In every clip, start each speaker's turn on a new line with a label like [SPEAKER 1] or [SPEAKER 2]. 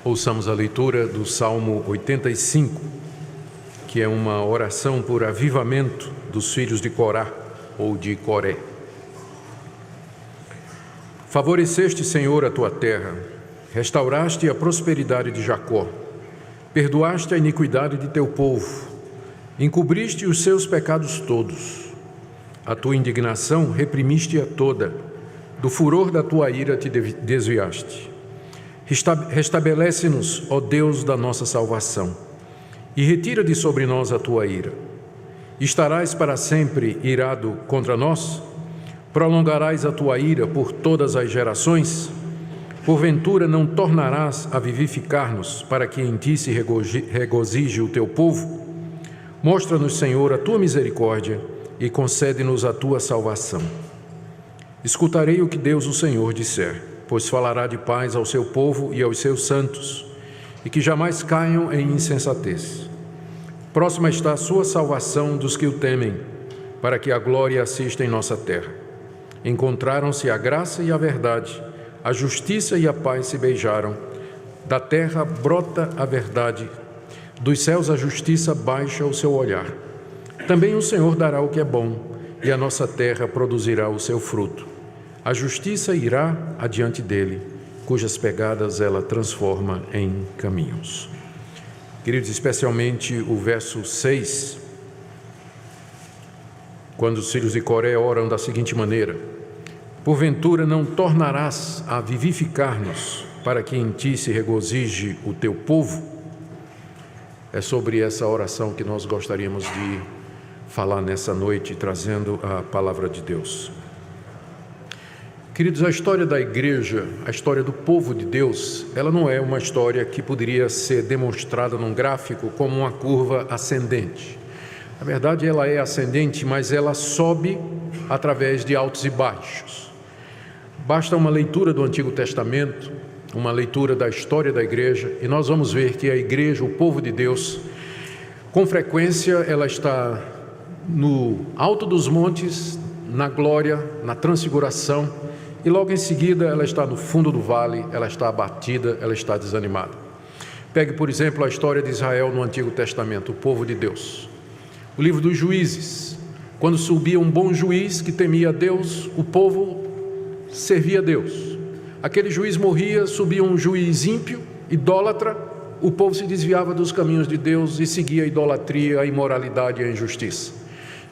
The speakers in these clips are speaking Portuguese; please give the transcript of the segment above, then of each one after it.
[SPEAKER 1] Ouçamos a leitura do Salmo 85, que é uma oração por avivamento dos filhos de Corá, ou de Coré. Favoreceste, Senhor, a tua terra, restauraste a prosperidade de Jacó, perdoaste a iniquidade de teu povo, encobriste os seus pecados todos. A tua indignação reprimiste-a toda, do furor da tua ira te desviaste. Restabelece-nos, ó Deus da nossa salvação, e retira de sobre nós a tua ira. Estarás para sempre irado contra nós? Prolongarás a tua ira por todas as gerações? Porventura não tornarás a vivificar-nos, para que em ti se regozije o teu povo? Mostra-nos, Senhor, a tua misericórdia e concede-nos a tua salvação. Escutarei o que Deus, o Senhor, disser, pois falará de paz ao seu povo e aos seus santos, e que jamais caiam em insensatez. Próxima está a sua salvação dos que o temem, para que a glória assista em nossa terra. Encontraram-se a graça e a verdade, a justiça e a paz se beijaram. Da terra brota a verdade, dos céus a justiça baixa o seu olhar. Também o Senhor dará o que é bom, e a nossa terra produzirá o seu fruto. A justiça irá adiante dele, cujas pegadas ela transforma em caminhos. Queridos, especialmente o verso 6, quando os filhos de Coré oram da seguinte maneira: porventura não tornarás a vivificar-nos, para que em ti se regozije o teu povo? É sobre essa oração que nós gostaríamos de falar nessa noite, trazendo a palavra de Deus. Queridos, a história da igreja, a história do povo de Deus, ela não é uma história que poderia ser demonstrada num gráfico como uma curva ascendente. Na verdade, ela é ascendente, mas ela sobe através de altos e baixos. Basta uma leitura do Antigo Testamento, uma leitura da história da igreja, e nós vamos ver que a igreja, o povo de Deus, com frequência ela está no alto dos montes, na glória, na transfiguração, e logo em seguida ela está no fundo do vale, ela está abatida, ela está desanimada. Pegue, por exemplo, a história de Israel no Antigo Testamento, o povo de Deus. O livro dos Juízes, quando subia um bom juiz que temia a Deus, o povo servia a Deus. Aquele juiz morria, subia um juiz ímpio, idólatra, o povo se desviava dos caminhos de Deus e seguia a idolatria, a imoralidade e a injustiça.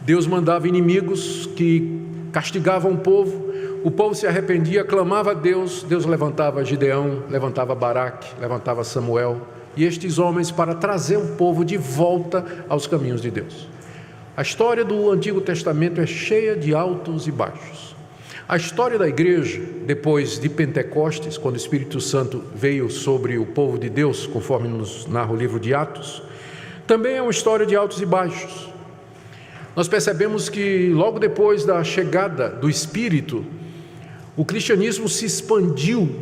[SPEAKER 1] Deus mandava inimigos que castigavam o povo se arrependia, clamava a Deus, Deus levantava Gideão, levantava Baraque, levantava Samuel, e estes homens para trazer o povo de volta aos caminhos de Deus. A história do Antigo Testamento é cheia de altos e baixos. A história da igreja, depois de Pentecostes, quando o Espírito Santo veio sobre o povo de Deus, conforme nos narra o livro de Atos, também é uma história de altos e baixos. Nós percebemos que logo depois da chegada do Espírito, o cristianismo se expandiu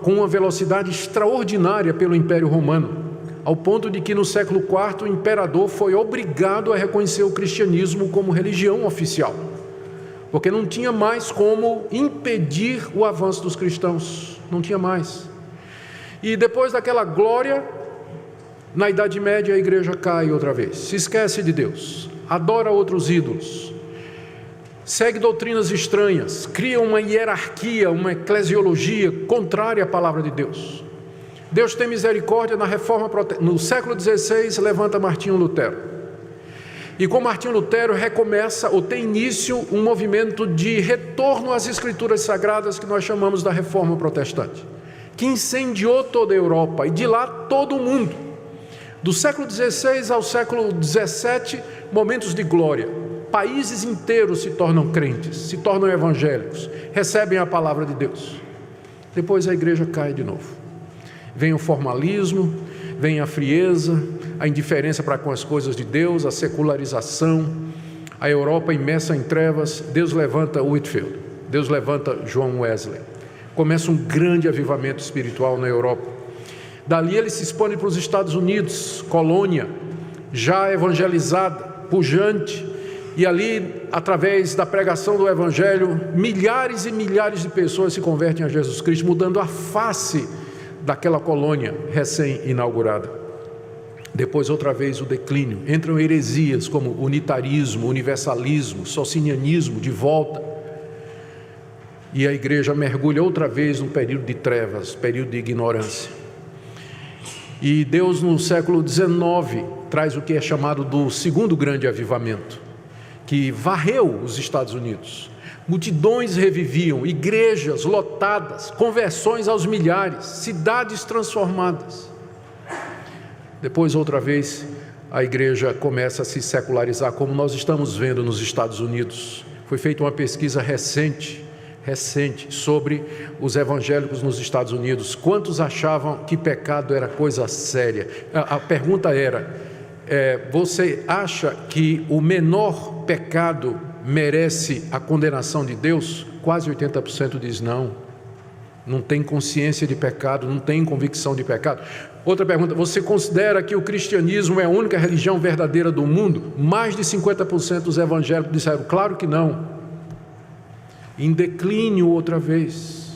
[SPEAKER 1] com uma velocidade extraordinária pelo Império Romano, ao ponto de que no século IV o imperador foi obrigado a reconhecer o cristianismo como religião oficial, porque não tinha mais como impedir o avanço dos cristãos, não tinha mais. E depois daquela glória, na Idade Média a igreja cai outra vez, se esquece de Deus, adora outros ídolos, segue doutrinas estranhas, cria uma hierarquia, uma eclesiologia contrária à palavra de Deus. Deus tem misericórdia na reforma no século XVI, levanta Martinho Lutero. E com Martinho Lutero recomeça, ou tem início, um movimento de retorno às escrituras sagradas que nós chamamos da reforma protestante, que incendiou toda a Europa e de lá todo o mundo. Do século XVI ao século XVII, momentos de glória. Países inteiros se tornam crentes, se tornam evangélicos, recebem a palavra de Deus. Depois a igreja cai de novo. Vem o formalismo, vem a frieza, a indiferença para com as coisas de Deus, a secularização, a Europa imersa em trevas. Deus levanta Whitefield, Deus levanta John Wesley. Começa um grande avivamento espiritual na Europa. Dali ele se expande para os Estados Unidos, colônia, já evangelizada, pujante, e ali, através da pregação do Evangelho, milhares e milhares de pessoas se convertem a Jesus Cristo, mudando a face daquela colônia recém-inaugurada. Depois, outra vez, o declínio. Entram heresias como unitarismo, universalismo, socinianismo de volta. E a igreja mergulha outra vez num período de trevas, período de ignorância. E Deus, no século XIX, traz o que é chamado do segundo grande avivamento, que varreu os Estados Unidos. Multidões reviviam, igrejas lotadas, conversões aos milhares, cidades transformadas. Depois, outra vez, a igreja começa a se secularizar, como nós estamos vendo nos Estados Unidos. Foi feita uma pesquisa recente sobre os evangélicos nos Estados Unidos. Quantos achavam que pecado era coisa séria? A pergunta era, você acha que o menor pecado merece a condenação de Deus? Quase 80% diz não. Não tem consciência de pecado, não tem convicção de pecado. Outra pergunta, você considera que o cristianismo é a única religião verdadeira do mundo? Mais de 50% dos evangélicos disseram, claro que não. Em declínio outra vez.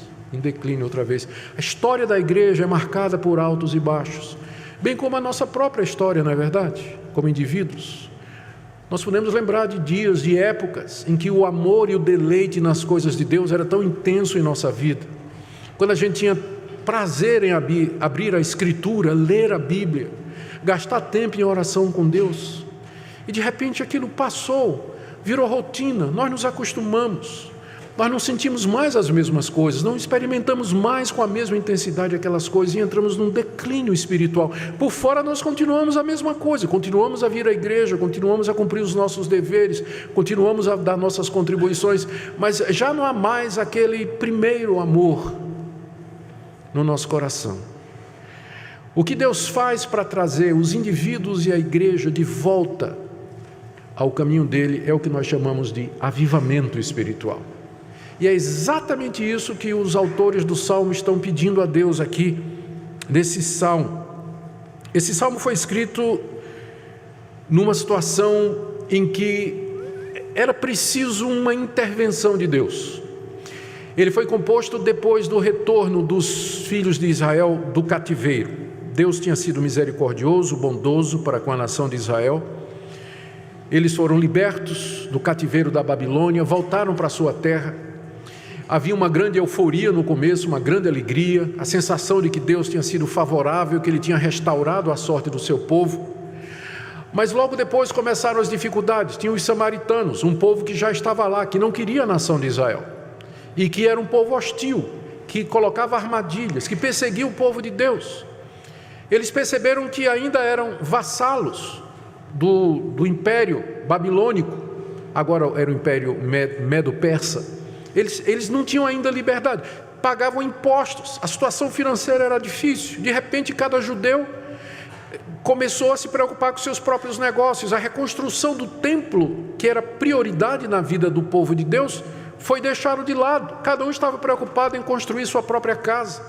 [SPEAKER 1] A história da igreja é marcada por altos e baixos, bem como a nossa própria história, não é verdade? Como indivíduos. Nós podemos lembrar de dias, de épocas, em que o amor e o deleite nas coisas de Deus era tão intenso em nossa vida. Quando a gente tinha prazer em abrir a Escritura, ler a Bíblia, gastar tempo em oração com Deus, e de repente aquilo passou, virou rotina, nós nos acostumamos, nós não sentimos mais as mesmas coisas, não experimentamos mais com a mesma intensidade aquelas coisas e entramos num declínio espiritual. Por fora nós continuamos a mesma coisa, continuamos a vir à igreja, continuamos a cumprir os nossos deveres, continuamos a dar nossas contribuições, mas já não há mais aquele primeiro amor no nosso coração. O que Deus faz para trazer os indivíduos e a igreja de volta ao caminho dele é o que nós chamamos de avivamento espiritual. E é exatamente isso que os autores do Salmo estão pedindo a Deus aqui, nesse Salmo. Esse Salmo foi escrito numa situação em que era preciso uma intervenção de Deus. Ele foi composto depois do retorno dos filhos de Israel do cativeiro. Deus tinha sido misericordioso, bondoso para com a nação de Israel. Eles foram libertos do cativeiro da Babilônia, voltaram para a sua terra. Havia uma grande euforia no começo, uma grande alegria, a sensação de que Deus tinha sido favorável, que Ele tinha restaurado a sorte do seu povo. Mas logo depois começaram as dificuldades. Tinha os samaritanos, um povo que já estava lá, que não queria a nação de Israel, e que era um povo hostil, que colocava armadilhas, que perseguia o povo de Deus. Eles perceberam que ainda eram vassalos do império babilônico, agora era o império medo-persa. Eles não tinham ainda liberdade, pagavam impostos, a situação financeira era difícil. De repente, cada judeu começou a se preocupar com seus próprios negócios. A reconstrução do templo, que era prioridade na vida do povo de Deus, foi deixado de lado. Cada um estava preocupado em construir sua própria casa.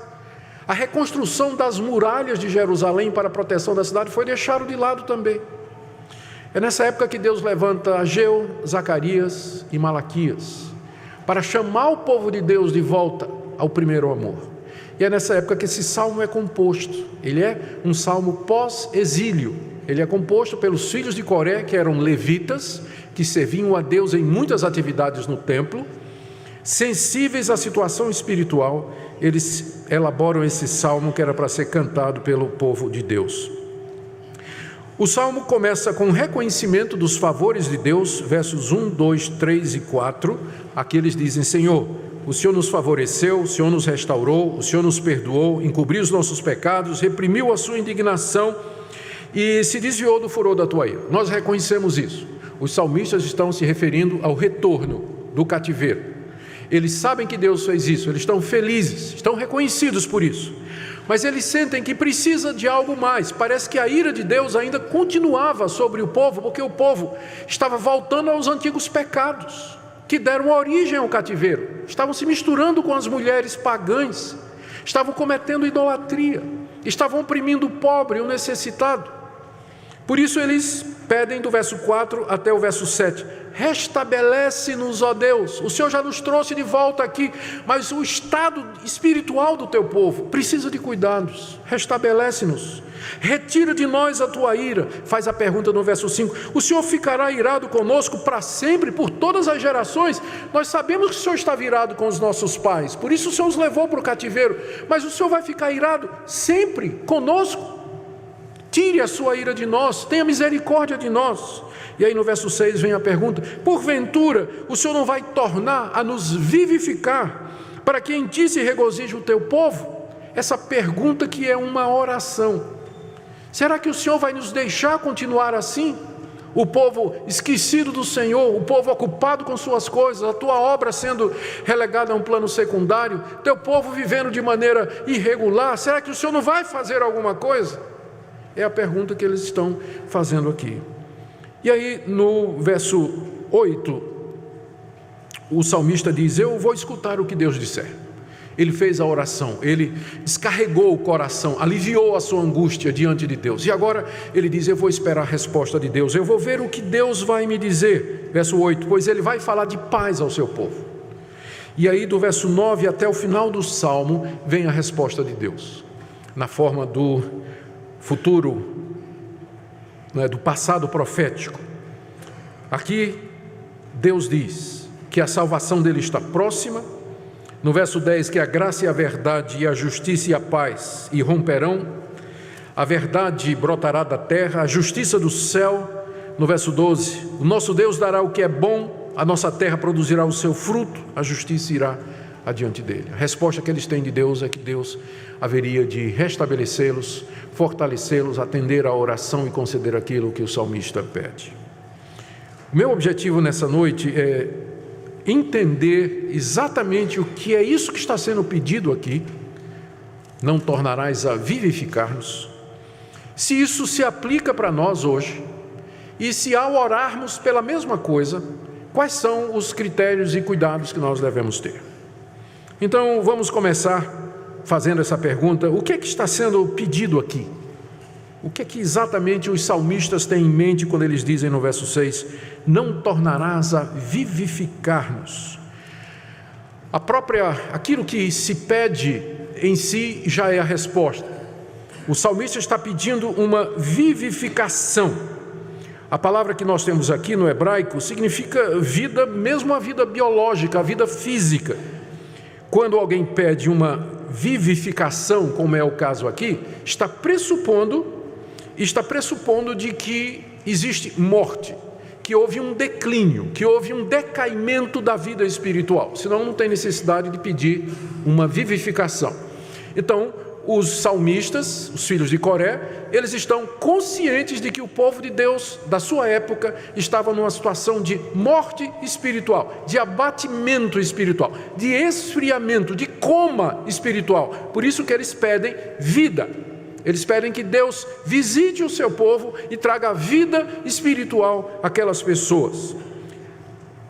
[SPEAKER 1] A reconstrução das muralhas de Jerusalém para a proteção da cidade foi deixado de lado também. É nessa época que Deus levanta Ageu, Zacarias e Malaquias para chamar o povo de Deus de volta ao primeiro amor. E é nessa época que esse salmo é composto. Ele é um salmo pós-exílio. Ele é composto pelos filhos de Coré, que eram levitas, que serviam a Deus em muitas atividades no templo. Sensíveis à situação espiritual, eles elaboram esse salmo que era para ser cantado pelo povo de Deus. O salmo começa com o reconhecimento dos favores de Deus, versos 1, 2, 3 e 4. Aqui eles dizem: Senhor, o Senhor nos favoreceu, o Senhor nos restaurou, o Senhor nos perdoou, encobriu os nossos pecados, reprimiu a sua indignação e se desviou do furor da tua ira. Nós reconhecemos isso. Os salmistas estão se referindo ao retorno do cativeiro. Eles sabem que Deus fez isso, eles estão felizes, estão reconhecidos por isso. Mas eles sentem que precisa de algo mais. Parece que a ira de Deus ainda continuava sobre o povo, porque o povo estava voltando aos antigos pecados que deram origem ao cativeiro. Estavam se misturando com as mulheres pagãs, estavam cometendo idolatria, estavam oprimindo o pobre e o necessitado. Por isso eles pedem do verso 4 até o verso 7, restabelece-nos, ó Deus. O Senhor já nos trouxe de volta aqui, mas o estado espiritual do teu povo precisa de cuidados. Restabelece-nos, retira de nós a tua ira. Faz a pergunta no verso 5, o Senhor ficará irado conosco para sempre, por todas as gerações? Nós sabemos que o Senhor está irado com os nossos pais, por isso o Senhor os levou para o cativeiro, mas o Senhor vai ficar irado sempre conosco? Tire a sua ira de nós, tenha misericórdia de nós. E aí no verso 6 vem a pergunta, porventura o Senhor não vai tornar a nos vivificar, para que em ti se regozije o teu povo? Essa pergunta que é uma oração. Será que o Senhor vai nos deixar continuar assim? O povo esquecido do Senhor, o povo ocupado com suas coisas, a tua obra sendo relegada a um plano secundário, teu povo vivendo de maneira irregular, será que o Senhor não vai fazer alguma coisa? É a pergunta que eles estão fazendo aqui. E aí no verso 8, o salmista diz, eu vou escutar o que Deus disser. Ele fez a oração, ele descarregou o coração, aliviou a sua angústia diante de Deus. E agora ele diz, eu vou esperar a resposta de Deus, eu vou ver o que Deus vai me dizer. Verso 8, pois ele vai falar de paz ao seu povo. E aí do verso 9 até o final do salmo, vem a resposta de Deus, na forma do futuro, do passado profético. Aqui Deus diz que a salvação dele está próxima. No verso 10, que a graça e a verdade e a justiça e a paz irromperão, a verdade brotará da terra, a justiça do céu. No verso 12, o nosso Deus dará o que é bom, a nossa terra produzirá o seu fruto, a justiça irá adiante dele. A resposta que eles têm de Deus é que Deus haveria de restabelecê-los, fortalecê-los, atender à oração e conceder aquilo que o salmista pede. O meu objetivo nessa noite é entender exatamente o que é isso que está sendo pedido aqui, não tornarás a vivificar-nos, se isso se aplica para nós hoje, e se ao orarmos pela mesma coisa, quais são os critérios e cuidados que nós devemos ter. Então vamos começar fazendo essa pergunta, o que é que está sendo pedido aqui? O que é que exatamente os salmistas têm em mente quando eles dizem no verso 6, não tornarás a vivificar-nos? Aquilo que se pede em si já é a resposta. O salmista está pedindo uma vivificação. A palavra que nós temos aqui no hebraico significa vida, mesmo a vida biológica, a vida física. Quando alguém pede uma vivificação, como é o caso aqui, está pressupondo de que existe morte, que houve um declínio, que houve um decaimento da vida espiritual, senão não tem necessidade de pedir uma vivificação. Então, os salmistas, os filhos de Coré, eles estão conscientes de que o povo de Deus, da sua época, estava numa situação de morte espiritual, de abatimento espiritual, de esfriamento, de coma espiritual. Por isso que eles pedem vida. Eles pedem que Deus visite o seu povo e traga vida espiritual àquelas pessoas.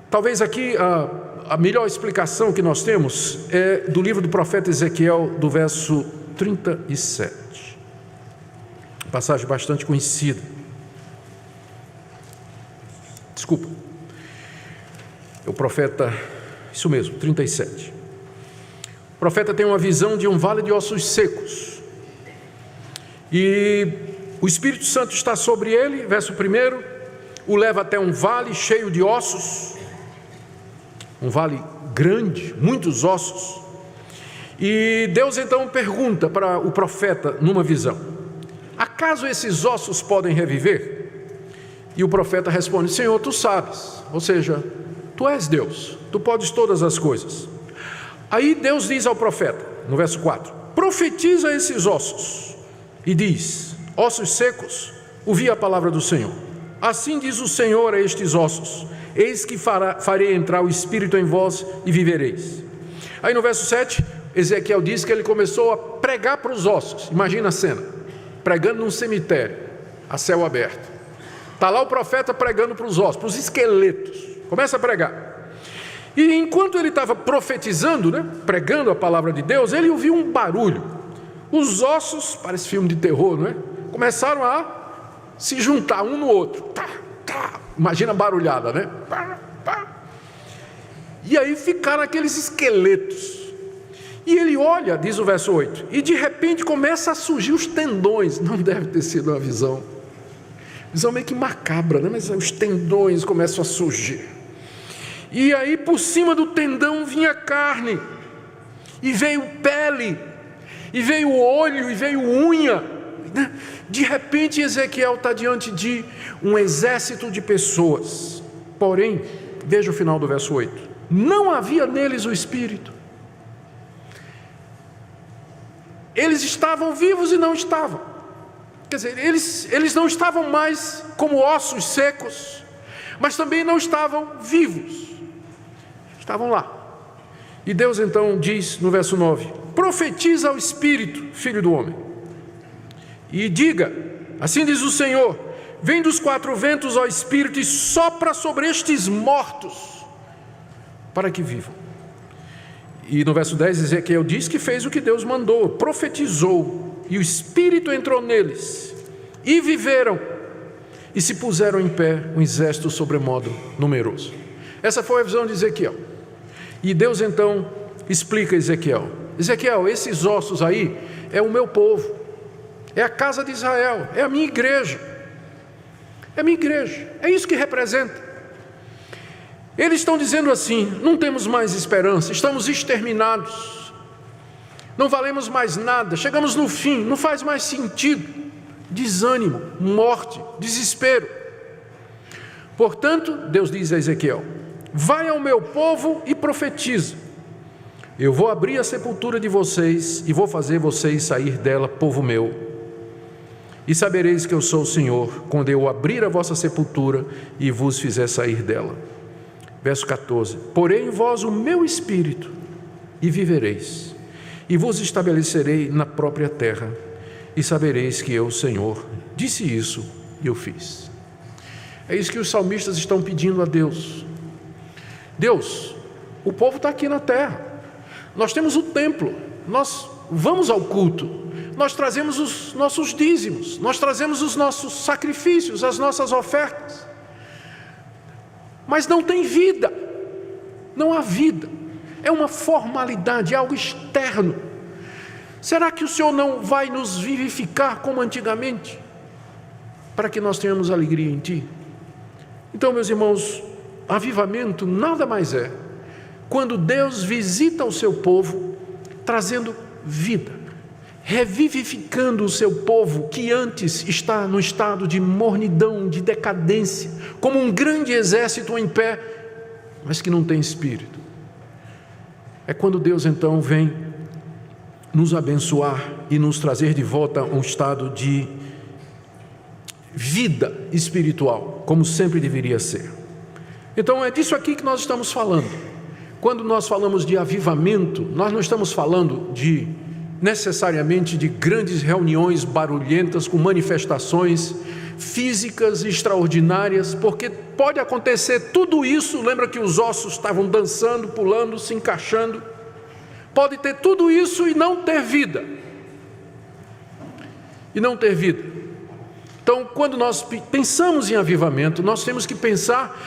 [SPEAKER 1] Talvez aqui a melhor explicação que nós temos é do livro do profeta Ezequiel, do verso 37. Passagem bastante conhecida. Desculpa. É o profeta, isso mesmo, 37. O profeta tem uma visão de um vale de ossos secos. E o Espírito Santo está sobre ele, verso 1, o leva até um vale cheio de ossos, um vale grande, muitos ossos. E Deus então pergunta para o profeta numa visão, acaso esses ossos podem reviver? E o profeta responde, Senhor, tu sabes, ou seja, tu és Deus, tu podes todas as coisas. Aí Deus diz ao profeta, no verso 4, profetiza esses ossos e diz, ossos secos, ouvi a palavra do Senhor. Assim diz o Senhor a estes ossos, eis que farei entrar o Espírito em vós e vivereis. Aí no verso 7, Ezequiel diz que ele começou a pregar para os ossos. Imagina a cena, pregando num cemitério, a céu aberto. Está lá o profeta pregando para os ossos, para os esqueletos. Começa a pregar. E enquanto ele estava profetizando, pregando a palavra de Deus, ele ouviu um barulho. Os ossos, parece filme de terror, não é? Começaram a se juntar um no outro. Imagina a barulhada, né? E aí ficaram aqueles esqueletos. E ele olha, diz o verso 8, e de repente começa a surgir os tendões. Não deve ter sido uma visão meio que macabra, né? Mas os tendões começam a surgir. E aí por cima do tendão vinha carne, e veio pele, e veio olho, e veio unha. De repente Ezequiel está diante de um exército de pessoas. Porém, veja o final do verso 8, não havia neles o Espírito. Eles estavam vivos e não estavam. Quer dizer, eles não estavam mais como ossos secos, mas também não estavam vivos. Estavam lá. E Deus então diz no verso 9, profetiza ao Espírito, filho do homem, e diga, assim diz o Senhor, vem dos quatro ventos, ó Espírito, e sopra sobre estes mortos, para que vivam. E no verso 10, Ezequiel diz que fez o que Deus mandou, profetizou, e o Espírito entrou neles, e viveram, e se puseram em pé um exército sobremodo numeroso. Essa foi a visão de Ezequiel. E Deus então explica a Ezequiel, esses ossos aí é o meu povo, é a casa de Israel, é a minha igreja, é isso que representa. Eles estão dizendo assim, não temos mais esperança, estamos exterminados, não valemos mais nada, chegamos no fim, não faz mais sentido, desânimo, morte, desespero. Portanto, Deus diz a Ezequiel, vai ao meu povo e profetiza, eu vou abrir a sepultura de vocês e vou fazer vocês sair dela, povo meu, e sabereis que eu sou o Senhor, quando eu abrir a vossa sepultura e vos fizer sair dela. Verso 14, porém em vós o meu Espírito, e vivereis, e vos estabelecerei na própria terra, e sabereis que eu, Senhor, disse isso e eu fiz. É isso que os salmistas estão pedindo a Deus. Deus, o povo está aqui na terra, nós temos o templo, nós vamos ao culto, nós trazemos os nossos dízimos, nós trazemos os nossos sacrifícios, as nossas ofertas, mas não tem vida, não há vida, é uma formalidade, é algo externo. Será que o Senhor não vai nos vivificar como antigamente, para que nós tenhamos alegria em Ti? Então, meus irmãos, avivamento nada mais é quando Deus visita o seu povo, trazendo vida, revivificando o seu povo que antes está no estado de mornidão, de decadência, como um grande exército em pé, mas que não tem espírito. É quando Deus então vem nos abençoar e nos trazer de volta a um estado de vida espiritual, como sempre deveria ser. Então é disso aqui que nós estamos falando. Quando nós falamos de avivamento, nós não estamos falando necessariamente de grandes reuniões barulhentas com manifestações físicas extraordinárias, porque pode acontecer tudo isso. Lembra que os ossos estavam dançando, pulando, se encaixando? Pode ter tudo isso e não ter vida. Então, quando nós pensamos em avivamento, nós temos que pensar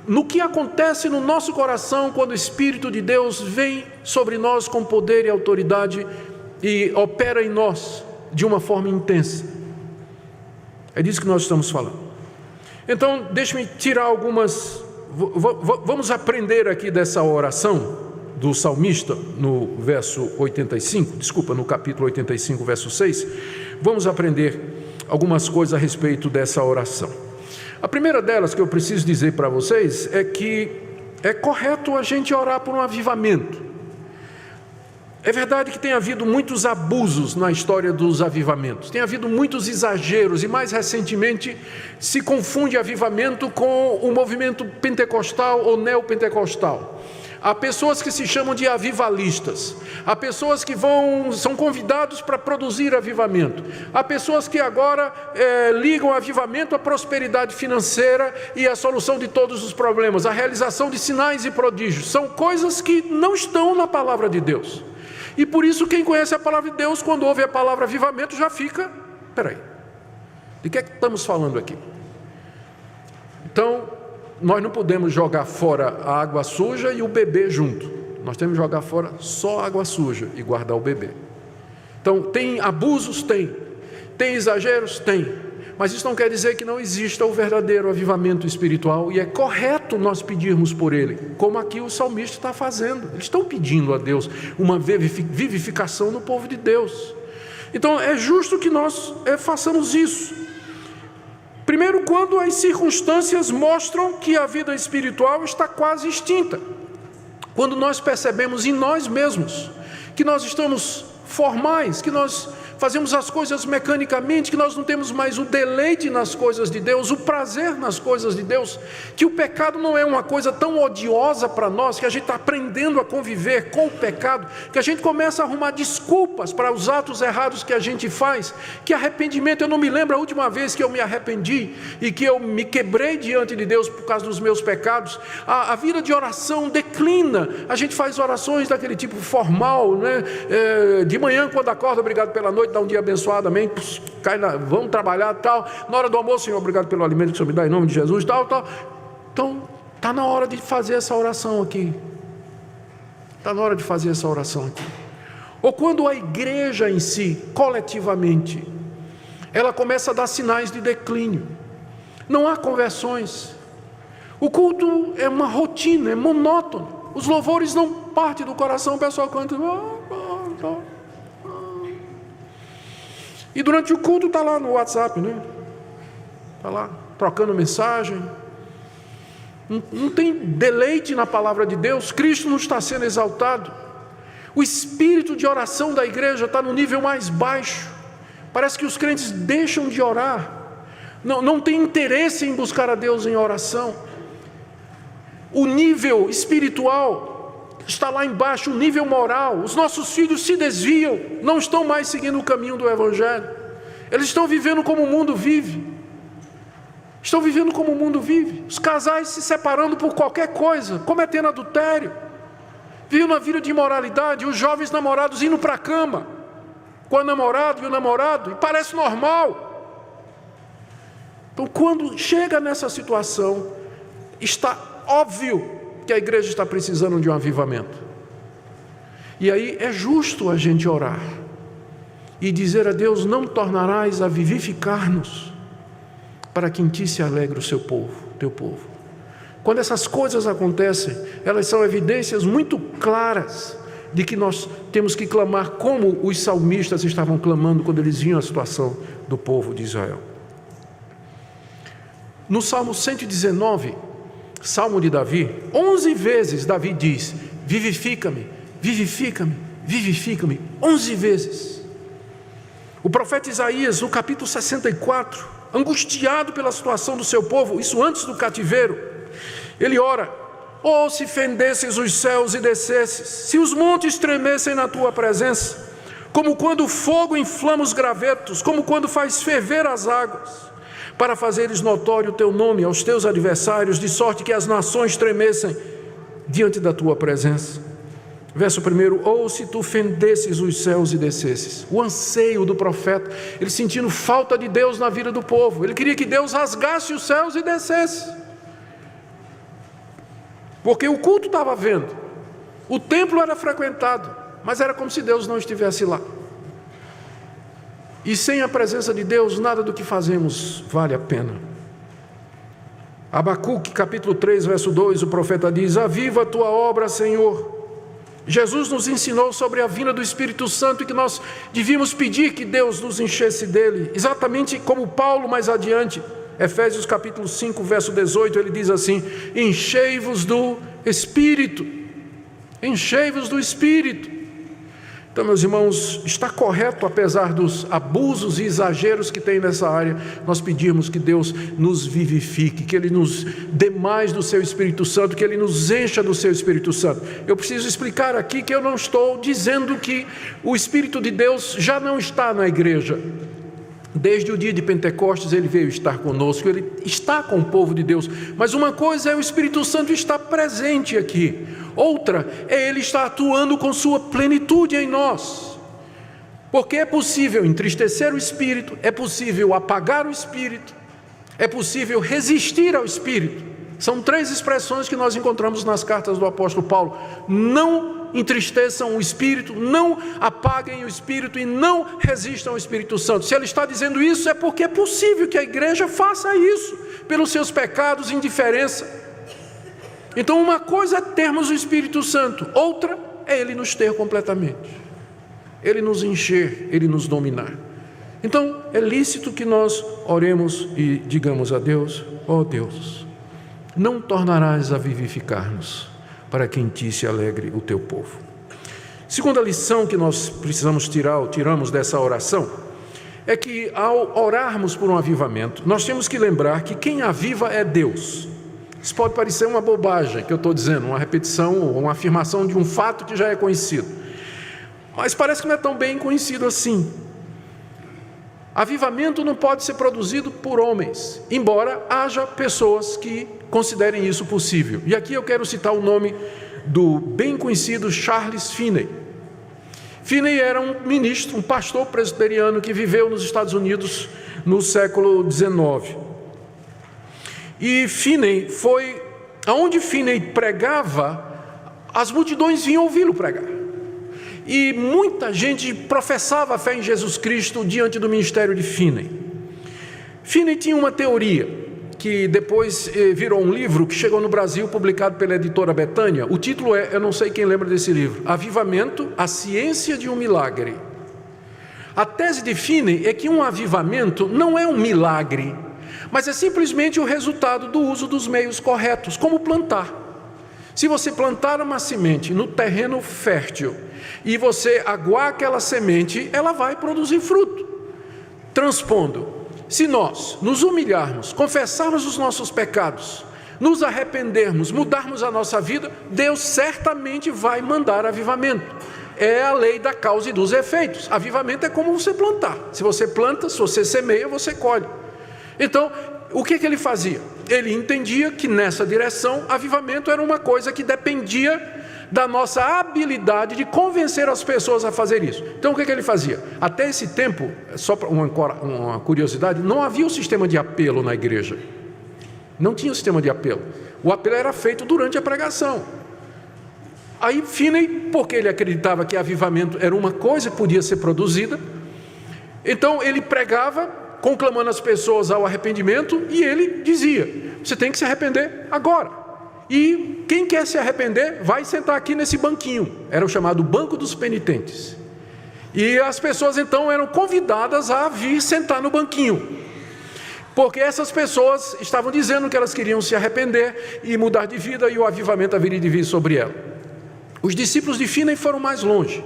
[SPEAKER 1] no que acontece no nosso coração quando o Espírito de Deus vem sobre nós com poder e autoridade e opera em nós de uma forma intensa. É disso que nós estamos falando. Então, deixe-me tirar algumas... Vamos aprender aqui dessa oração do salmista no verso 85, no capítulo 85, verso 6. Vamos aprender algumas coisas a respeito dessa oração. A primeira delas que eu preciso dizer para vocês é que é correto a gente orar por um avivamento. É verdade que tem havido muitos abusos na história dos avivamentos, tem havido muitos exageros e mais recentemente se confunde avivamento com o movimento pentecostal ou neopentecostal. Há pessoas que se chamam de avivalistas, há pessoas que são convidados para produzir avivamento, há pessoas que agora ligam avivamento à prosperidade financeira e à solução de todos os problemas, à realização de sinais e prodígios. São coisas que não estão na palavra de Deus. E por isso quem conhece a palavra de Deus, quando ouve a palavra avivamento, já fica, De que é que estamos falando aqui? Então, nós não podemos jogar fora a água suja e o bebê junto. Nós temos que jogar fora só a água suja e guardar o bebê. Então, tem abusos? Tem exageros? Tem. Mas isso não quer dizer que não exista o verdadeiro avivamento espiritual, e é correto nós pedirmos por ele, como aqui o salmista está fazendo. Eles estão pedindo a Deus uma vivificação no povo de Deus. Então é justo que nós façamos isso. Primeiro, quando as circunstâncias mostram que a vida espiritual está quase extinta. Quando nós percebemos em nós mesmos que nós estamos formais, que nós fazemos as coisas mecanicamente, que nós não temos mais o deleite nas coisas de Deus, o prazer nas coisas de Deus, que o pecado não é uma coisa tão odiosa para nós, que a gente está aprendendo a conviver com o pecado, que a gente começa a arrumar desculpas para os atos errados que a gente faz, que arrependimento, eu não me lembro a última vez que eu me arrependi e que eu me quebrei diante de Deus por causa dos meus pecados. A vida de oração declina, a gente faz orações daquele tipo formal, né? De manhã quando acorda, obrigado pela noite, dá um dia abençoado, amém, vamos trabalhar, tal, na hora do almoço, Senhor, obrigado pelo alimento que o Senhor me dá em nome de Jesus, tal. Então, está na hora de fazer essa oração aqui, ou quando a igreja em si, coletivamente, ela começa a dar sinais de declínio, não há conversões, o culto é uma rotina, é monótono, os louvores não partem do coração, o pessoal canta, e durante o culto está lá no WhatsApp, né? Está lá, trocando mensagem. Não tem deleite na palavra de Deus. Cristo não está sendo exaltado. O espírito de oração da igreja está no nível mais baixo. Parece que os crentes deixam de orar. Não tem interesse em buscar a Deus em oração. O nível espiritual está lá embaixo, o nível moral. Os nossos filhos se desviam, não estão mais seguindo o caminho do Evangelho. Eles estão vivendo como o mundo vive. Os casais se separando por qualquer coisa, cometendo adultério, vivendo uma vida de imoralidade. Os jovens namorados indo para a cama com a namorada e o namorado, e parece normal. Então, quando chega nessa situação, está óbvio que a igreja está precisando de um avivamento. E aí é justo a gente orar e dizer a Deus: não tornarás a vivificar-nos, para que em ti se alegre o seu povo, teu povo. Quando essas coisas acontecem, elas são evidências muito claras de que nós temos que clamar como os salmistas estavam clamando quando eles viam a situação do povo de Israel. No Salmo 119, Salmo de Davi, 11 vezes Davi diz: vivifica-me, vivifica-me, vivifica-me, 11 vezes. O profeta Isaías, no capítulo 64, angustiado pela situação do seu povo, isso antes do cativeiro, ele ora: oh, se fendesses os céus e descesses, se os montes tremessem na tua presença, como quando o fogo inflama os gravetos, como quando faz ferver as águas, para fazeres notório o teu nome aos teus adversários, de sorte que as nações tremessem diante da tua presença. Verso 1: ou se tu fendesses os céus e descesses. O anseio do profeta, ele sentindo falta de Deus na vida do povo, ele queria que Deus rasgasse os céus e descesse, porque o culto estava havendo, o templo era frequentado, mas era como se Deus não estivesse lá. E sem a presença de Deus, nada do que fazemos vale a pena. Abacuque, capítulo 3, verso 2, o profeta diz: aviva a tua obra, Senhor. Jesus nos ensinou sobre a vinda do Espírito Santo e que nós devíamos pedir que Deus nos enchesse dele, exatamente como Paulo mais adiante, Efésios capítulo 5, verso 18, ele diz assim: enchei-vos do Espírito, enchei-vos do Espírito. Então, meus irmãos, está correto, apesar dos abusos e exageros que tem nessa área, nós pedirmos que Deus nos vivifique, que Ele nos dê mais do Seu Espírito Santo, que Ele nos encha do Seu Espírito Santo. Eu preciso explicar aqui que eu não estou dizendo que o Espírito de Deus já não está na igreja. Desde o dia de Pentecostes ele veio estar conosco, ele está com o povo de Deus, mas uma coisa é o Espírito Santo estar presente aqui, outra é ele estar atuando com sua plenitude em nós, Porque é possível entristecer o Espírito, é possível apagar o Espírito, é possível resistir ao Espírito. São 3 expressões que nós encontramos nas cartas do apóstolo Paulo. Não entristeçam o Espírito, não apaguem o Espírito e não resistam ao Espírito Santo. Se ele está dizendo isso, é porque é possível que a igreja faça isso, pelos seus pecados e indiferença. Então uma coisa é termos o Espírito Santo, outra é ele nos ter completamente, ele nos encher, ele nos dominar. Então é lícito que nós oremos e digamos a Deus: ó Deus, não tornarás a vivificar-nos, para que em ti se alegre o teu povo. Segunda lição que nós precisamos tiramos dessa oração, é que ao orarmos por um avivamento, nós temos que lembrar que quem aviva é Deus. Isso pode parecer uma bobagem que eu estou dizendo, uma repetição ou uma afirmação de um fato que já é conhecido, mas parece que não é tão bem conhecido assim. Avivamento não pode ser produzido por homens, embora haja pessoas que considerem isso possível. E aqui eu quero citar o nome do bem conhecido Charles Finney. Finney era um ministro, um pastor presbiteriano que viveu nos Estados Unidos no século XIX. E Finney foi, aonde Finney pregava, as multidões vinham ouvi-lo pregar. E muita gente professava a fé em Jesus Cristo diante do ministério de Finney. Finney tinha uma teoria que depois virou um livro que chegou no Brasil, publicado pela editora Betânia. O título é, eu não sei quem lembra desse livro, Avivamento, a Ciência de um Milagre. A tese de Finney é que um avivamento não é um milagre, mas é simplesmente o resultado do uso dos meios corretos, como plantar. Se você plantar uma semente no terreno fértil e você aguar aquela semente, ela vai produzir fruto. Transpondo, se nós nos humilharmos, confessarmos os nossos pecados, nos arrependermos, mudarmos a nossa vida, Deus certamente vai mandar avivamento. É a lei da causa e dos efeitos. Avivamento é como você plantar. Se você planta, se você semeia, você colhe. Então, o que ele fazia? Ele entendia que nessa direção, avivamento era uma coisa que dependia da nossa habilidade de convencer as pessoas a fazer isso. Então o que ele fazia? Até esse tempo, só para uma curiosidade, não havia um sistema de apelo na igreja. Não tinha um sistema de apelo. O apelo era feito durante a pregação. Aí Finney, porque ele acreditava que avivamento era uma coisa que podia ser produzida, então ele pregava, conclamando as pessoas ao arrependimento, e ele dizia: você tem que se arrepender agora. E quem quer se arrepender, vai sentar aqui nesse banquinho. Era o chamado Banco dos Penitentes. E as pessoas então eram convidadas a vir sentar no banquinho, porque essas pessoas estavam dizendo que elas queriam se arrepender e mudar de vida, e o avivamento haveria de vir sobre ela. Os discípulos de Finney foram mais longe.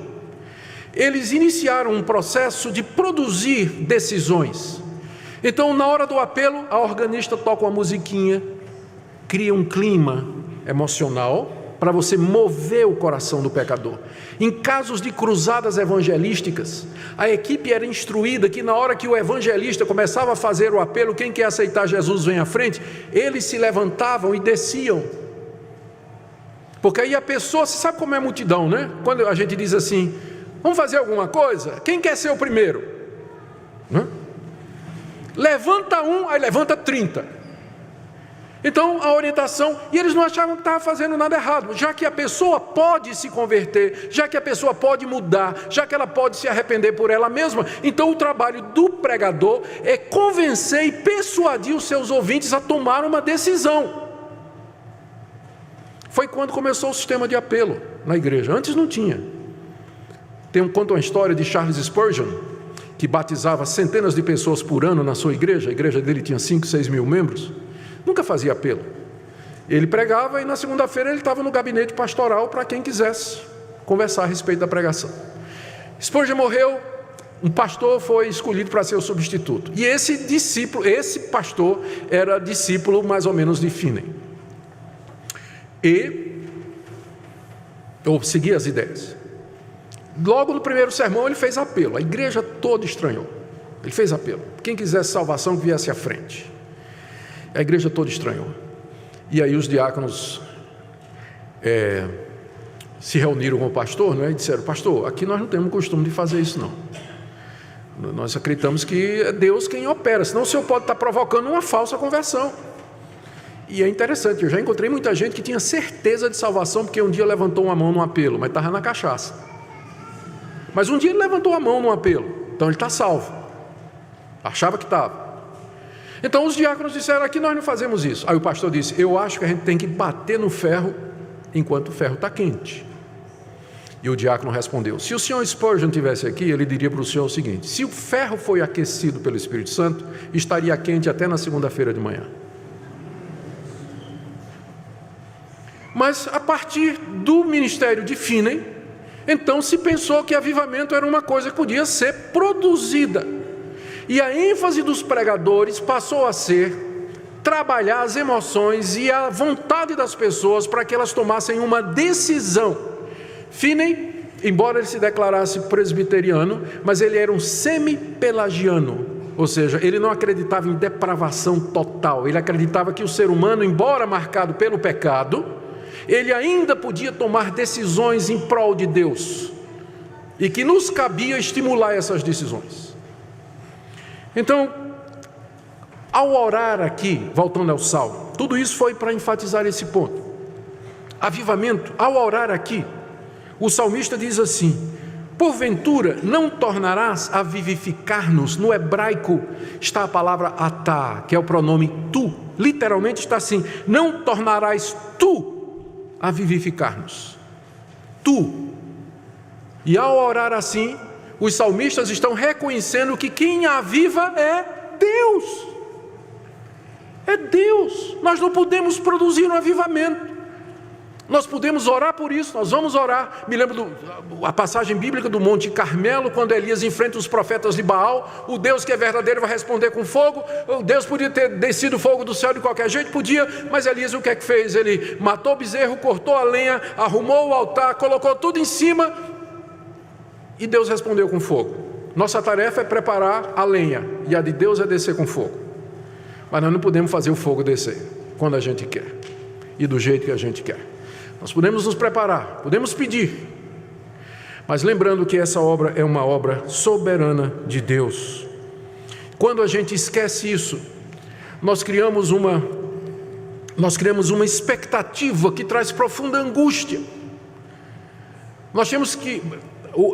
[SPEAKER 1] Eles iniciaram um processo de produzir decisões. Então, na hora do apelo, a organista toca uma musiquinha, cria um clima emocional para você mover o coração do pecador. Em casos de cruzadas evangelísticas, a equipe era instruída que na hora que o evangelista começava a fazer o apelo, quem quer aceitar Jesus vem à frente, eles se levantavam e desciam. Porque aí a pessoa, você sabe como é a multidão, né? Quando a gente diz assim, vamos fazer alguma coisa? Quem quer ser o primeiro? Levanta um, aí levanta 30. Então a orientação, e eles não achavam que estava fazendo nada errado, já que a pessoa pode se converter, já que a pessoa pode mudar, já que ela pode se arrepender por ela mesma, então o trabalho do pregador é convencer e persuadir os seus ouvintes a tomar uma decisão. Foi quando começou o sistema de apelo na igreja, antes não tinha. Conta uma história de Charles Spurgeon, que batizava centenas de pessoas por ano na sua igreja. A igreja dele tinha 5, 6 mil membros. Nunca fazia apelo. Ele pregava e na segunda-feira ele estava no gabinete pastoral para quem quisesse conversar a respeito da pregação. Spurgeon morreu, um pastor foi escolhido para ser o substituto. E esse pastor era discípulo mais ou menos de Finney. Eu segui as ideias. Logo no primeiro sermão ele fez apelo. A igreja toda estranhou. Ele fez apelo. Quem quisesse salvação que viesse à frente. A igreja toda estranhou. E aí os diáconos se reuniram com o pastor, né, e disseram: pastor, aqui nós não temos costume de fazer isso não. Nós acreditamos que é Deus quem opera, senão o senhor pode estar provocando uma falsa conversão. E é interessante, eu já encontrei muita gente que tinha certeza de salvação porque um dia levantou uma mão num apelo, mas estava na cachaça. Mas um dia ele levantou a mão num apelo, então ele está salvo. Achava que estava. Então os diáconos disseram: aqui nós não fazemos isso. Aí o pastor disse: eu acho que a gente tem que bater no ferro enquanto o ferro está quente. E o diácono respondeu: se o senhor Spurgeon estivesse aqui, ele diria para o senhor o seguinte: se o ferro foi aquecido pelo Espírito Santo, estaria quente até na segunda-feira de manhã. Mas a partir do ministério de Finney, então se pensou que avivamento era uma coisa que podia ser produzida. E a ênfase dos pregadores passou a ser trabalhar as emoções e a vontade das pessoas para que elas tomassem uma decisão. Finney, embora ele se declarasse presbiteriano, mas ele era um semi-pelagiano, ou seja, ele não acreditava em depravação total. Ele acreditava que o ser humano, embora marcado pelo pecado, ele ainda podia tomar decisões em prol de Deus, e que nos cabia estimular essas decisões. Então, ao orar aqui, voltando ao Salmo, tudo isso foi para enfatizar esse ponto. Avivamento, ao orar aqui, o salmista diz assim: porventura não tornarás a vivificar-nos. No hebraico está a palavra atá, que é o pronome tu, literalmente está assim: não tornarás tu a vivificar-nos. Tu. E ao orar assim, os salmistas estão reconhecendo que quem aviva é Deus. É Deus. Nós não podemos produzir um avivamento. Nós podemos orar por isso, nós vamos orar. Me lembro a passagem bíblica do Monte Carmelo, quando Elias enfrenta os profetas de Baal. O Deus que é verdadeiro vai responder com fogo. O Deus podia ter descido fogo do céu de qualquer jeito, podia, mas Elias o que é que fez? Ele matou o bezerro, cortou a lenha, arrumou o altar, colocou tudo em cima, e Deus respondeu com fogo. Nossa tarefa é preparar a lenha, e a de Deus é descer com fogo. Mas nós não podemos fazer o fogo descer quando a gente quer e do jeito que a gente quer. Nós podemos nos preparar, podemos pedir, mas lembrando que essa obra é uma obra soberana de Deus. Quando a gente esquece isso, nós criamos uma expectativa que traz profunda angústia.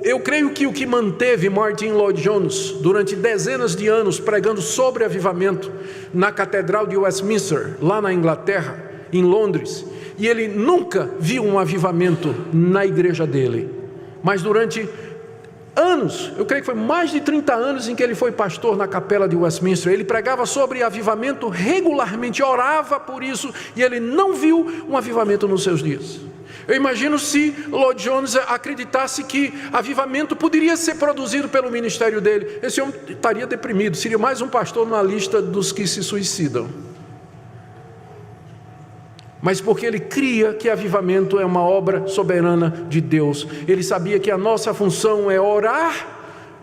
[SPEAKER 1] Eu creio que o que manteve Martin Lloyd-Jones durante dezenas de anos pregando sobre avivamento na Catedral de Westminster, lá na Inglaterra, em Londres, e ele nunca viu um avivamento na igreja dele, mas durante anos, eu creio que foi mais de 30 anos em que ele foi pastor na capela de Westminster, ele pregava sobre avivamento regularmente, orava por isso, e ele não viu um avivamento nos seus dias. Eu imagino se Lloyd-Jones acreditasse que avivamento poderia ser produzido pelo ministério dele, esse homem estaria deprimido, seria mais um pastor na lista dos que se suicidam. Mas porque ele cria que avivamento é uma obra soberana de Deus, ele sabia que a nossa função é orar,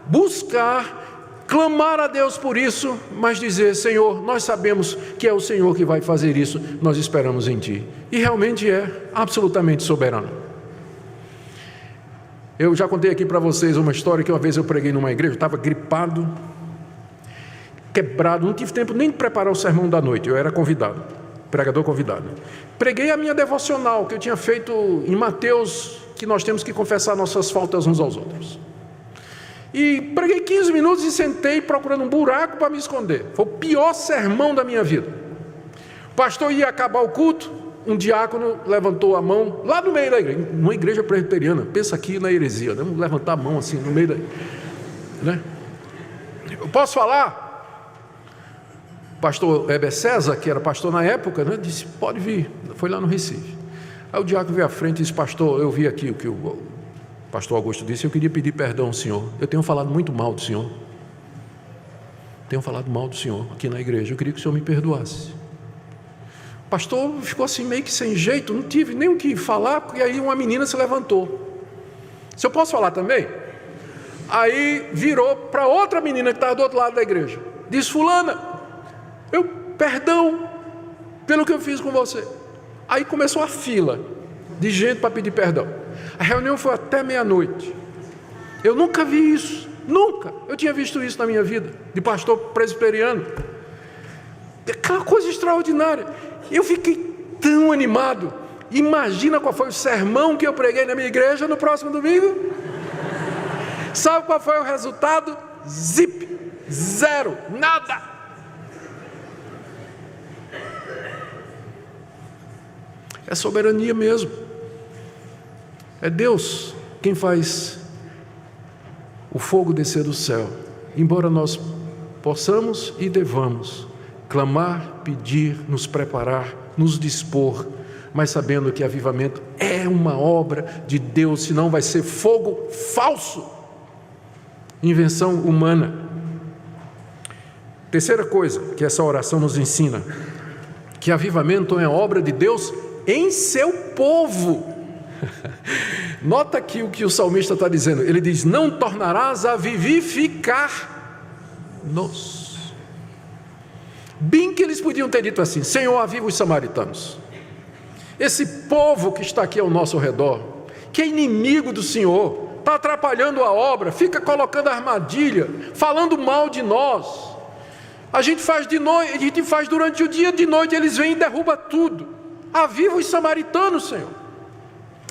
[SPEAKER 1] buscar, clamar a Deus por isso, mas dizer: Senhor, nós sabemos que é o Senhor que vai fazer isso, nós esperamos em Ti. E realmente é absolutamente soberano. Eu já contei aqui para vocês uma história que uma vez eu preguei numa igreja, eu estava gripado, quebrado, não tive tempo nem de preparar o sermão da noite, eu era convidado, pregador convidado. Preguei a minha devocional que eu tinha feito em Mateus, que nós temos que confessar nossas faltas uns aos outros. E preguei 15 minutos e sentei procurando um buraco para me esconder. Foi o pior sermão da minha vida. O pastor ia acabar o culto, um diácono levantou a mão lá no meio da igreja, numa igreja presbiteriana, pensa aqui na heresia, né? Levantar a mão assim no meio da, né? Eu posso falar? O pastor Heber César, que era pastor na época, né, disse: pode vir. Foi lá no Recife. Aí o diácono veio à frente e disse: pastor, eu vi aqui o que o pastor Augusto disse, eu queria pedir perdão ao senhor, eu tenho falado muito mal do senhor, aqui na igreja, eu queria que o senhor me perdoasse. O pastor ficou assim meio que sem jeito, não tive nem o que falar, porque aí uma menina se levantou: se eu posso falar também? Aí virou para outra menina que estava do outro lado da igreja, disse: fulana, perdão pelo que eu fiz com você. Aí começou a fila de gente para pedir perdão. A reunião foi até meia-noite. Eu nunca vi isso. Nunca eu tinha visto isso na minha vida, de pastor presbiteriano. Aquela coisa extraordinária. Eu fiquei tão animado. Imagina qual foi o sermão que eu preguei na minha igreja no próximo domingo? Sabe qual foi o resultado? Zip, zero, nada. É soberania mesmo. É Deus quem faz o fogo descer do céu. Embora nós possamos e devamos clamar, pedir, nos preparar, nos dispor, mas sabendo que avivamento é uma obra de Deus, senão vai ser fogo falso, invenção humana. Terceira coisa que essa oração nos ensina, que avivamento é obra de Deus em seu povo. Nota aqui o que o salmista está dizendo. Ele diz: não tornarás a vivificar-nos. Bem que eles podiam ter dito assim: Senhor, aviva os samaritanos. Esse povo que está aqui ao nosso redor, que é inimigo do Senhor, está atrapalhando a obra, fica colocando armadilha, falando mal de nós. A gente faz de noite, a gente faz durante o dia, de noite eles vêm e derrubam tudo. Aviva os samaritanos, Senhor.